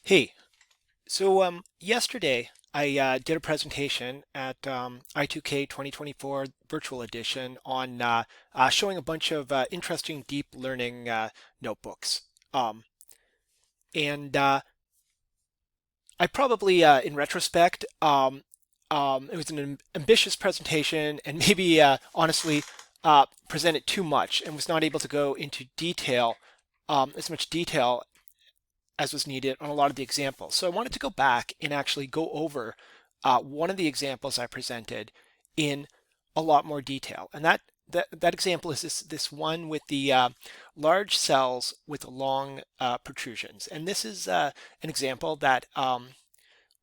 Hey, yesterday I did a presentation at I2K 2024 Virtual Edition on showing a bunch of interesting deep learning notebooks. Um, and I probably, in retrospect, it was an ambitious presentation and maybe honestly presented too much and was not able to go into detail, as much detail as was needed on a lot of the examples. So I wanted to go back and actually go over one of the examples I presented in a lot more detail. And that example is this one with the large cells with long protrusions. And this is an example that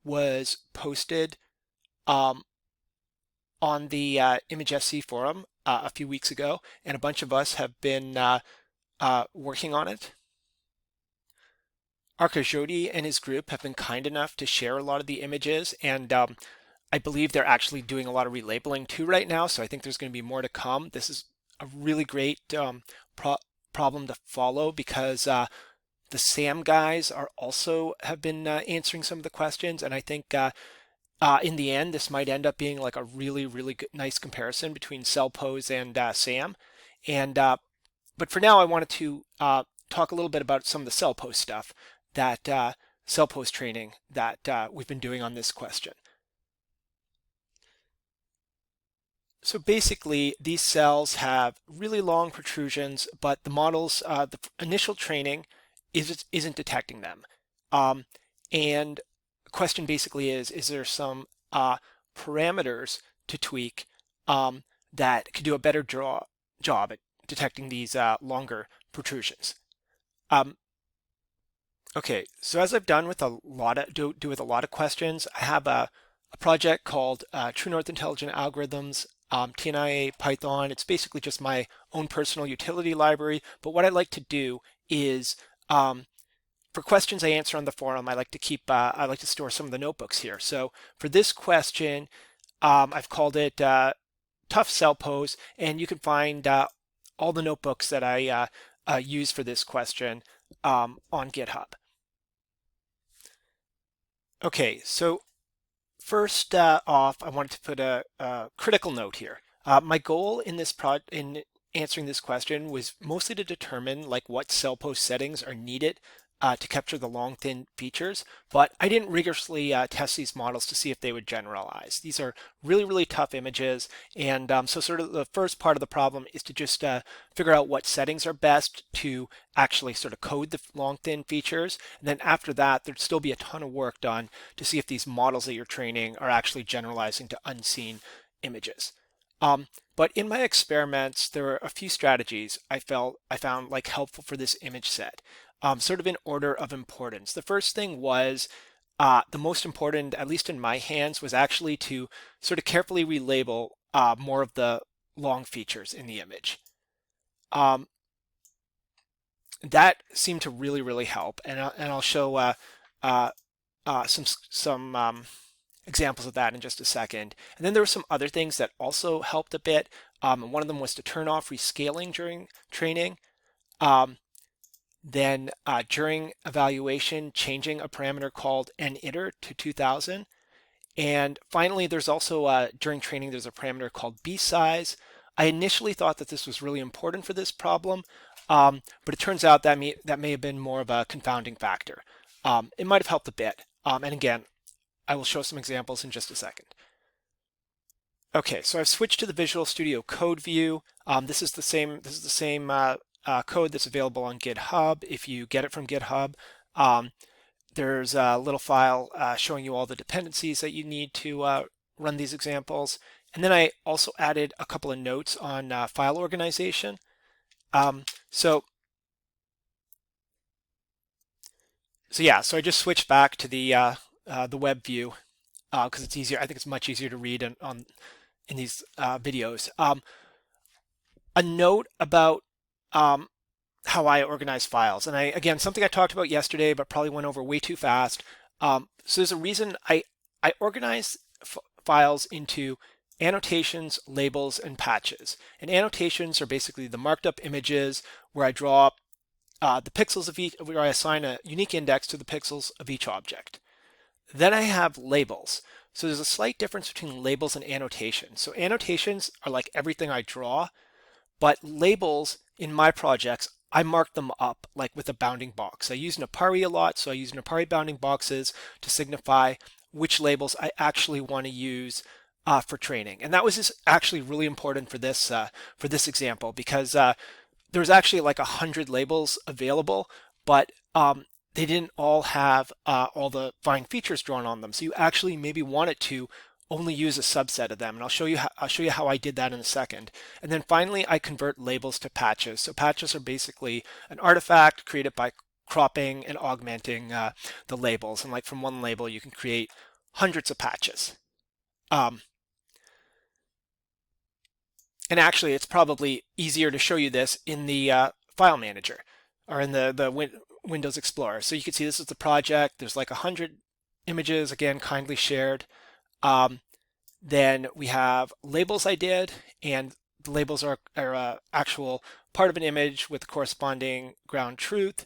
was posted um, on the Image.sc forum a few weeks ago, and a bunch of us have been working on it. Arkajodi and his group have been kind enough to share a lot of the images, and I believe they're actually doing a lot of relabeling too right now, so I think there's going to be more to come. This is a really great problem to follow because the SAM guys are also have been answering some of the questions, and I think in the end, this might end up being like a really good, nice comparison between Cellpose and SAM. And but for now, I wanted to talk a little bit about some of the Cellpose stuff that Cellpose training that we've been doing on this question. So basically, these cells have really long protrusions, but the models, the initial training isn't detecting them. Um, and the question basically is there some parameters to tweak that could do a better job at detecting these longer protrusions? Um, okay, so as I've done with a lot of do with a lot of questions, I have a project called True North Intelligent Algorithms, TNIA Python. It's basically just my own personal utility library. But what I like to do is for questions I answer on the forum, I like to store some of the notebooks here. So for this question, I've called it Tough Cell Pose, and you can find all the notebooks that I use for this question on GitHub. Okay, so first off, I wanted to put a critical note here. My goal in in answering this question was mostly to determine like what cell post settings are needed to capture the long thin features, but I didn't rigorously test these models to see if they would generalize. These are really tough images, and so sort of the first part of the problem is to just figure out what settings are best to actually sort of code the long thin features, and then after that there'd still be a ton of work done to see if these models that you're training are actually generalizing to unseen images. But in my experiments, there were a few strategies I found like helpful for this image set, sort of in order of importance. The first thing was the most important, at least in my hands, was actually to sort of carefully relabel more of the long features in the image. Um, that seemed to really help, and I'll show uh, some examples of that in just a second. And then there were some other things that also helped a bit. And one of them was to turn off rescaling during training. Um, then during evaluation, changing a parameter called niter to 2000. And finally, there's also during training, there's a parameter called bsize. I initially thought that this was really important for this problem, but it turns out that may have been more of a confounding factor. It might have helped a bit. And again, I will show some examples in just a second. Okay, so I've switched to the Visual Studio Code view. This is the same code that's available on GitHub. If you get it from GitHub, there's a little file showing you all the dependencies that you need to run these examples. And then I also added a couple of notes on file organization. So yeah, so I just switched back to the web view because it's easier. I think it's much easier to read in these videos. A note about how I organize files. And again, something I talked about yesterday, but probably went over way too fast. So there's a reason I organize files into annotations, labels, and patches. And annotations are basically the marked up images where I draw the pixels of each, where I assign a unique index to the pixels of each object. Then I have labels. So there's a slight difference between labels and annotations. So annotations are like everything I draw, but labels in my projects, I mark them up like with a bounding box. I use Napari a lot, so I use Napari bounding boxes to signify which labels I actually want to use for training. And that was just actually really important for this example, because there's actually like 100 labels available, but they didn't all have all the fine features drawn on them. So you actually maybe wanted to only use a subset of them, and I'll show you how I did that in a second. And then finally, I convert labels to patches. So patches are basically an artifact created by cropping and augmenting the labels. And like from one label, you can create hundreds of patches. And actually, it's probably easier to show you this in the file manager or in the Windows Explorer. So you can see this is the project. There's like 100 images, again, kindly shared. Then we have labels I did, and the labels are actual part of an image with the corresponding ground truth.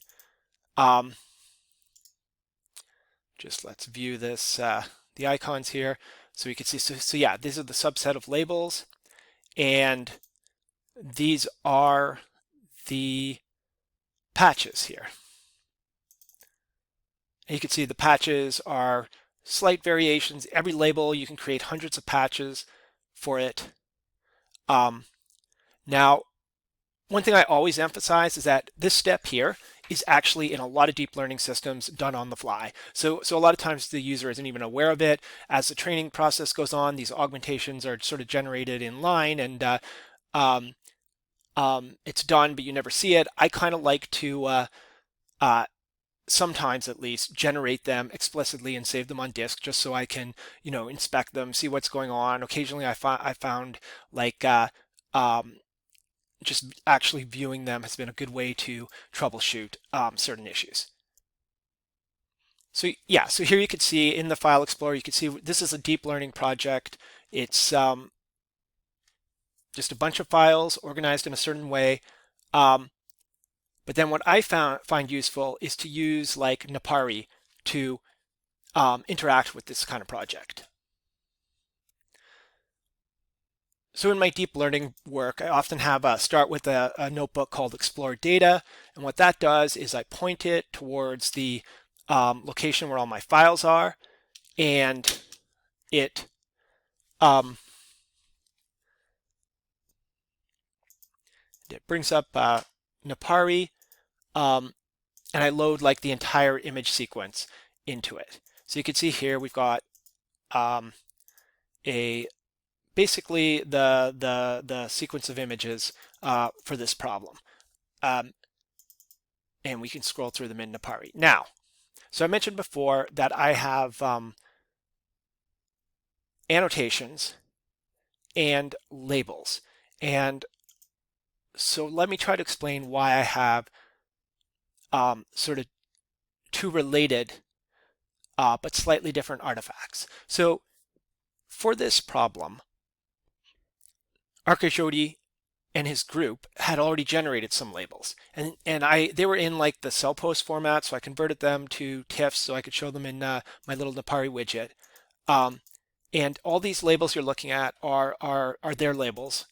Just let's view this, the icons here. So you can see, so yeah, these are the subset of labels, and these are the patches here. And you can see the patches are slight variations. Every label, you can create hundreds of patches for it. Now, one thing I always emphasize is that this step here is actually in a lot of deep learning systems done on the fly. So a lot of times the user isn't even aware of it. As the training process goes on, these augmentations are sort of generated in line, and it's done, but you never see it. I kind of like to sometimes at least generate them explicitly and save them on disk, just so I can, inspect them, see what's going on. Occasionally I found like just actually viewing them has been a good way to troubleshoot certain issues. So yeah, so here you can see in the File Explorer, you can see this is a deep learning project. It's just a bunch of files organized in a certain way. But then what I find useful is to use like Napari to interact with this kind of project. So in my deep learning work, I often have start with a notebook called Explore Data. And what that does is I point it towards the location where all my files are, and it brings up Napari, and I load like the entire image sequence into it. So you can see here we've got basically the sequence of images for this problem, and we can scroll through them in Napari. Now, so I mentioned before that I have annotations and labels, and so let me try to explain why I have sort of two related but slightly different artifacts. So for this problem, Arkajodi and his group had already generated some labels, and they were in like the Cellpose format, so I converted them to TIFFs so I could show them in my little Napari widget. And all these labels you're looking at are their labels,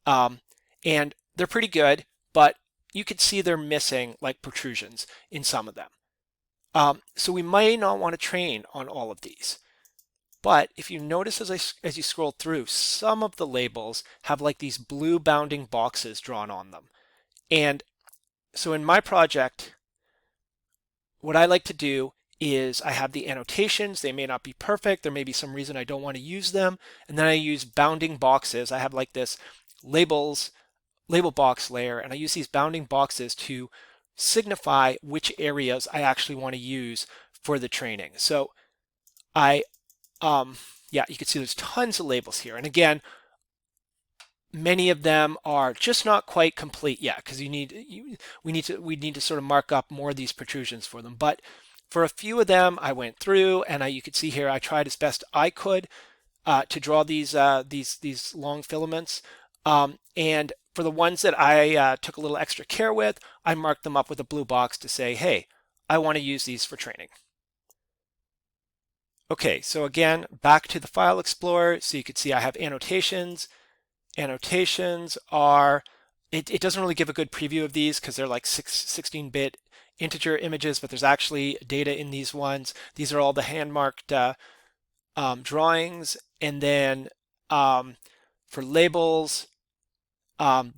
and they're pretty good, but you could see they're missing like protrusions in some of them. So we might not want to train on all of these. But if you notice as you scroll through, some of the labels have like these blue bounding boxes drawn on them. And so in my project, what I like to do is I have the annotations. They may not be perfect. There may be some reason I don't want to use them. And then I use bounding boxes. I have like this label box layer, and I use these bounding boxes to signify which areas I actually want to use for the training. So yeah, you can see there's tons of labels here. And again, many of them are just not quite complete yet, because we need to sort of mark up more of these protrusions for them. But for a few of them, I went through, and you can see here I tried as best I could to draw these long filaments. And for the ones that I took a little extra care with, I marked them up with a blue box to say, hey, I want to use these for training. Okay, so again, back to the File Explorer. So you can see I have annotations. Annotations are, it doesn't really give a good preview of these because they're like 16-bit integer images, but there's actually data in these ones. These are all the hand-marked drawings. And then for labels, there's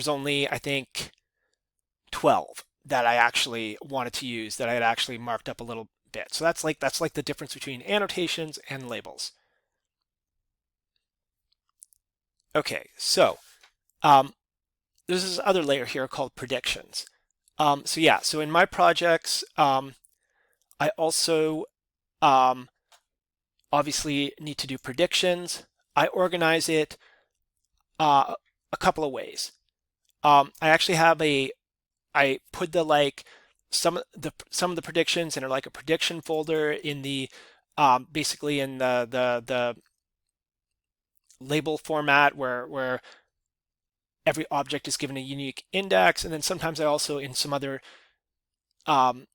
only, I think, 12 that I actually wanted to use that I had actually marked up a little bit. So that's like the difference between annotations and labels. Okay, so there's this other layer here called predictions. So yeah, so in my projects, I also obviously need to do predictions. I organize it a couple of ways. I actually have I put some of the predictions in like a prediction folder in the basically in the label format where every object is given a unique index, and then sometimes I also in some other I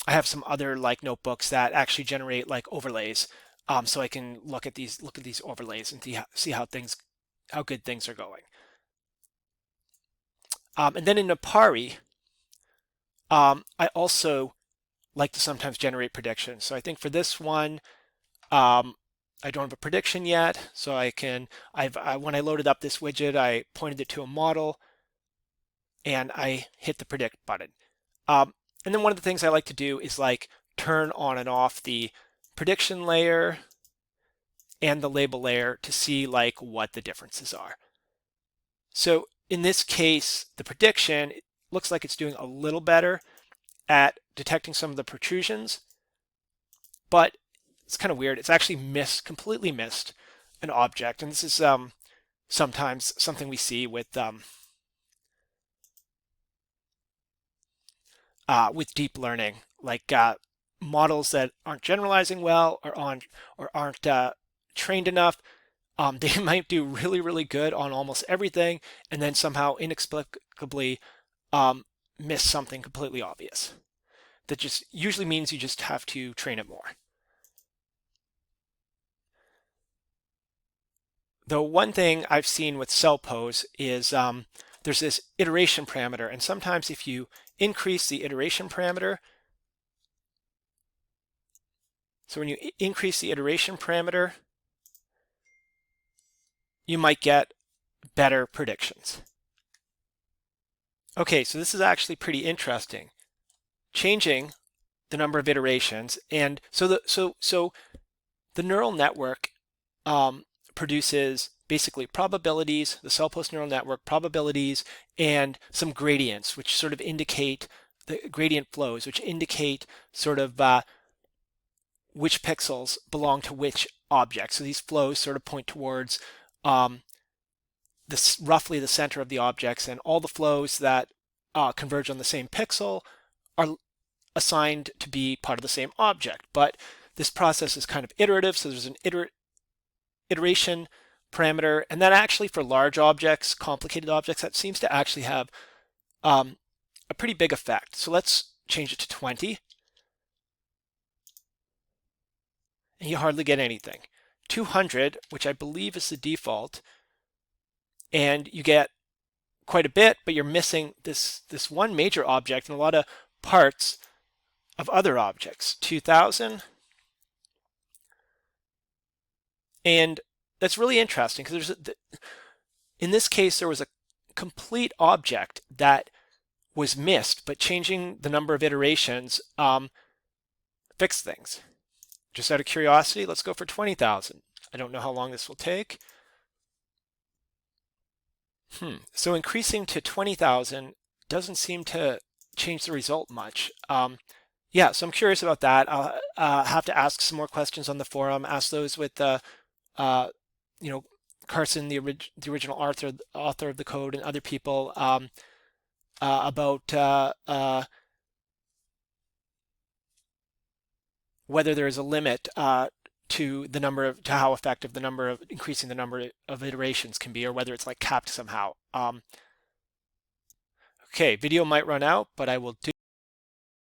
have some other like notebooks that actually generate like overlays, so I can look at these overlays and see how good things are going. And then in Apari, I also like to sometimes generate predictions. So I think for this one, I don't have a prediction yet, so when I loaded up this widget, I pointed it to a model and I hit the predict button. And then one of the things I like to do is like turn on and off the prediction layer and the label layer to see like what the differences are. So in this case, the prediction, it looks like it's doing a little better at detecting some of the protrusions, but it's kind of weird. It's actually completely missed an object. And this is sometimes something we see with deep learning, like models that aren't generalizing well or aren't trained enough. They might do really, really good on almost everything, and then somehow inexplicably miss something completely obvious. That just usually means you just have to train it more. The one thing I've seen with Cellpose is there's this iteration parameter, and sometimes if you increase the iteration parameter, so when you increase the iteration parameter, you might get better predictions. Okay, so this is actually pretty interesting. Changing the number of iterations, and so the neural network produces basically probabilities, the Cellpose neural network probabilities, and some gradients, which sort of indicate the gradient flows, which indicate sort of which pixels belong to which object. So these flows sort of point towards roughly the center of the objects, and all the flows that converge on the same pixel are assigned to be part of the same object. But this process is kind of iterative, so there's an iteration parameter, and that actually for large objects, complicated objects, that seems to actually have a pretty big effect. So let's change it to 20. And you hardly get anything. 200, which I believe is the default, and you get quite a bit, but you're missing this one major object and a lot of parts of other objects. 2000, and that's really interesting because in this case there was a complete object that was missed, but changing the number of iterations fixed things. Just out of curiosity, let's go for 20,000. I don't know how long this will take. So increasing to 20,000 doesn't seem to change the result much. Yeah, so I'm curious about that. I'll have to ask some more questions on the forum. Ask those with Carson, the original author of the code, and other people about whether there is a limit to how effective the number of increasing the number of iterations can be, or whether it's like capped somehow. Okay, video might run out, but I will do